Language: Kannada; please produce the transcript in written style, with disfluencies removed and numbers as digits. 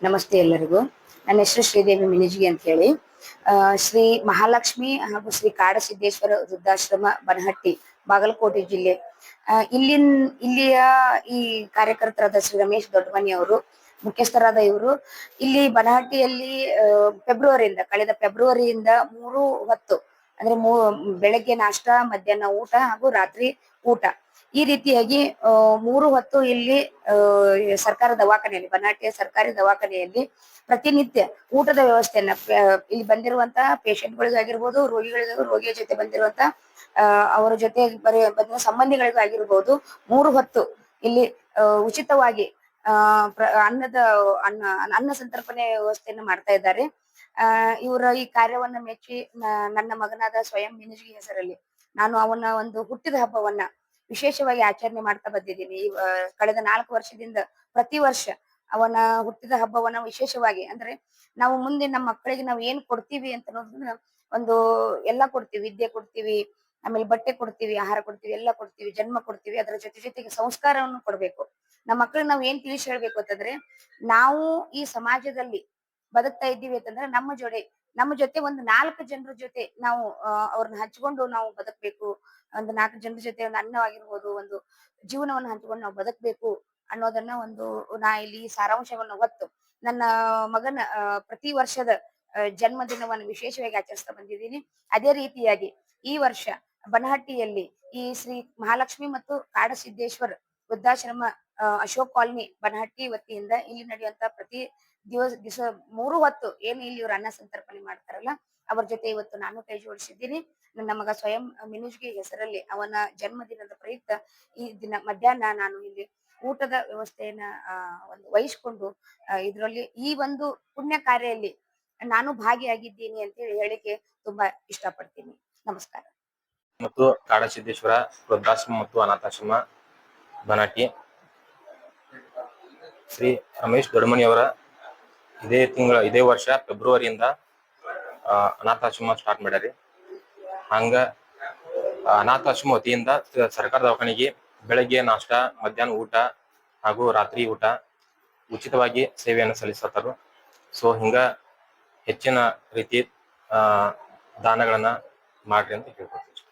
ನಮಸ್ತೆ ಎಲ್ಲರಿಗೂ. ನನ್ನ ಹೆಸರು ಶ್ರೀದೇವಿ ಮಿಣಿಜಿಗಿ ಅಂತ ಹೇಳಿ. ಶ್ರೀ ಮಹಾಲಕ್ಷ್ಮಿ ಹಾಗೂ ಶ್ರೀ ಕಾಡಸಿದ್ದೇಶ್ವರ ವೃದ್ಧಾಶ್ರಮ ಬನಹಟ್ಟಿ, ಬಾಗಲಕೋಟೆ ಜಿಲ್ಲೆ. ಇಲ್ಲಿಯ ಈ ಕಾರ್ಯಕರ್ತರಾದ ಶ್ರೀ ರಮೇಶ್ ದೊಡ್ಡಮನಿ ಅವರು ಮುಖ್ಯಸ್ಥರಾದ ಇವರು ಇಲ್ಲಿ ಬನಹಟ್ಟಿಯಲ್ಲಿ ಕಳೆದ ಫೆಬ್ರವರಿಯಿಂದ 3 ಹೊತ್ತು ಅಂದ್ರೆ ಬೆಳಗ್ಗೆ ನಾಷ್ಟ, ಮಧ್ಯಾಹ್ನ ಊಟ ಹಾಗೂ ರಾತ್ರಿ ಊಟ ಈ ರೀತಿಯಾಗಿ 3 ಹೊತ್ತು ಇಲ್ಲಿ ಸರ್ಕಾರ ದವಾಖಾನೆಯಲ್ಲಿ, ಬನಹಟ್ಟಿಯ ಸರ್ಕಾರಿ ದವಾಖಾನೆಯಲ್ಲಿ ಪ್ರತಿನಿತ್ಯ ಊಟದ ವ್ಯವಸ್ಥೆಯನ್ನ ಇಲ್ಲಿ ಬಂದಿರುವಂತಹ ಪೇಷಂಟ್ಗಳಿಗಾಗಿರ್ಬೋದು, ರೋಗಿಯ ಜೊತೆ ಬಂದಿರುವಂತಹ ಅವರ ಜೊತೆ ಬಂದಿರುವ ಸಂಬಂಧಿಗಳಿಗೂ ಆಗಿರ್ಬೋದು 3 ಹೊತ್ತು ಇಲ್ಲಿ ಉಚಿತವಾಗಿ ಅನ್ನ ಸಂತರ್ಪಣೆ ವ್ಯವಸ್ಥೆಯನ್ನು ಮಾಡ್ತಾ ಇದ್ದಾರೆ. ಇವರ ಈ ಕಾರ್ಯವನ್ನ ಮೆಚ್ಚಿ ನನ್ನ ಮಗನಾದ ಸ್ವಯಂ ಮಿಣಿಜಿಗಿ ಹೆಸರಲ್ಲಿ ನಾನು ಅವನ ಒಂದು ಹುಟ್ಟಿದ ಹಬ್ಬವನ್ನ ವಿಶೇಷವಾಗಿ ಆಚರಣೆ ಮಾಡ್ತಾ ಬಂದಿದ್ದೀನಿ. ಕಳೆದ 4 ವರ್ಷದಿಂದ ಪ್ರತಿ ವರ್ಷ ಅವನ ಹುಟ್ಟಿದ ಹಬ್ಬವನ್ನ ವಿಶೇಷವಾಗಿ, ಅಂದ್ರೆ ನಾವು ಮುಂದೆ ನಮ್ಮ ಮಕ್ಕಳಿಗೆ ನಾವು ಏನ್ ಕೊಡ್ತೀವಿ ಅಂತ ಅನ್ನೋದನ್ನ ಎಲ್ಲ ಕೊಡ್ತೀವಿ. ವಿದ್ಯೆ ಕೊಡ್ತೀವಿ, ಆಮೇಲೆ ಬಟ್ಟೆ ಕೊಡ್ತೀವಿ, ಆಹಾರ ಕೊಡ್ತೀವಿ, ಎಲ್ಲ ಕೊಡ್ತೀವಿ, ಜನ್ಮ ಕೊಡ್ತೀವಿ. ಅದರ ಜೊತೆಗೆ ಸಂಸ್ಕಾರವನ್ನು ಕೊಡ್ಬೇಕು. ನಮ್ಮ ಮಕ್ಕಳಿಗೆ ನಾವು ಏನ್ ತಿಳಿಸಿ ಹೇಳ್ಬೇಕು ಅಂತಂದ್ರೆ, ನಾವು ಈ ಸಮಾಜದಲ್ಲಿ ಬದುಕ್ತಾ ಇದ್ದೀವಿ ಅಂತಂದ್ರೆ ನಮ್ಮ ಜೊತೆ ಒಂದು 4 ಜನರ ಜೊತೆ ನಾವು ಅವ್ರನ್ನ ಹಂಚ್ಕೊಂಡು ನಾವು ಬದುಕ್ಬೇಕು. ಒಂದು 4 ಜನರ ಜೊತೆ ಒಂದು ಅನ್ನವಾಗಿರ್ಬೋದು, ಒಂದು ಜೀವನವನ್ನು ಹಂಚ್ಕೊಂಡು ನಾವು ಬದುಕ್ಬೇಕು ಅನ್ನೋದನ್ನ ನಾ ಇಲ್ಲಿ ಸಾರಾಂಶವನ್ನು ಹೊತ್ತು ನನ್ನ ಮಗನ ಪ್ರತಿ ವರ್ಷದ ಜನ್ಮದಿನವನ್ನು ವಿಶೇಷವಾಗಿ ಆಚರಿಸ್ತಾ ಬಂದಿದ್ದೀನಿ. ಅದೇ ರೀತಿಯಾಗಿ ಈ ವರ್ಷ ಬನಹಟ್ಟಿಯಲ್ಲಿ ಈ ಶ್ರೀ ಮಹಾಲಕ್ಷ್ಮಿ ಮತ್ತು ಕಾಡಸಿದ್ದೇಶ್ವರ ವೃದ್ಧಾಶ್ರಮ ಅಶೋಕ್ ಕಾಲನಿ ಬನಹಟ್ಟಿ ವತಿಯಿಂದ ಇಲ್ಲಿ ನಡೆಯುವಂತ ಪ್ರತಿ ದಿವಸ 3 ಹೊತ್ತು ಏನು ಇಲ್ಲಿ ಇವರು ಅನ್ನ ಸಂತರ್ಪಣೆ ಮಾಡ್ತಾರಲ್ಲ, ಅವ್ರ ಜೊತೆ ಇವತ್ತು ನಾನು ಕೈ ಜೋಡಿಸಿದ್ದೀನಿ. ನನ್ನ ಮಗ ಸ್ವಯಂ ಮಿಣಿಜಿಗಿ ಹೆಸರಲ್ಲಿ ಅವನ ಜನ್ಮದಿನದ ಪ್ರಯುಕ್ತ ಈ ದಿನ ಮಧ್ಯಾಹ್ನ ನಾನು ಇಲ್ಲಿ ಊಟದ ವ್ಯವಸ್ಥೆಯನ್ನ ವಹಿಸ್ಕೊಂಡು ಇದರಲ್ಲಿ ಈ ಒಂದು ಪುಣ್ಯ ಕಾರ್ಯಲ್ಲಿ ನಾನು ಭಾಗಿಯಾಗಿದ್ದೀನಿ ಅಂತ ಹೇಳಿಕ್ಕೆ ತುಂಬಾ ಇಷ್ಟಪಡ್ತೀನಿ. ನಮಸ್ಕಾರ. ಮತ್ತು ಕಾಡಸಿದ್ದೇಶ್ವರ ವೃದ್ಧಾಶ್ರಮ ಮತ್ತು ಅನಾಥಾಶ್ರಮ ಬನಹಟ್ಟಿ ಶ್ರೀ ರಮೇಶ್ ದೊಡ್ಡಮನಿ ಅವರ ಇದೇ ವರ್ಷ ಫೆಬ್ರವರಿಯಿಂದ ಅನಾಥಾಶ್ರಮ ಸ್ಟಾರ್ಟ್ ಮಾಡ್ಯಾರಿ. ಹಂಗ ಅನಾಥಾಶ್ರಮ ವತಿಯಿಂದ ಸರ್ಕಾರ ದವಾಖಾನೆಗೆ ಬೆಳಗ್ಗೆ ನಾಷ್ಟ, ಮಧ್ಯಾಹ್ನ ಊಟ ಹಾಗೂ ರಾತ್ರಿ ಊಟ ಉಚಿತವಾಗಿ ಸೇವೆಯನ್ನು ಸಲ್ಲಿಸತ್ತಾರು. ಸೊ ಹಿಂಗ ಹೆಚ್ಚಿನ ರೀತಿ ದಾನಗಳನ್ನ ಮಾಡ್ರಿ ಅಂತ ಕೇಳ್ಕೊತೀವಿ.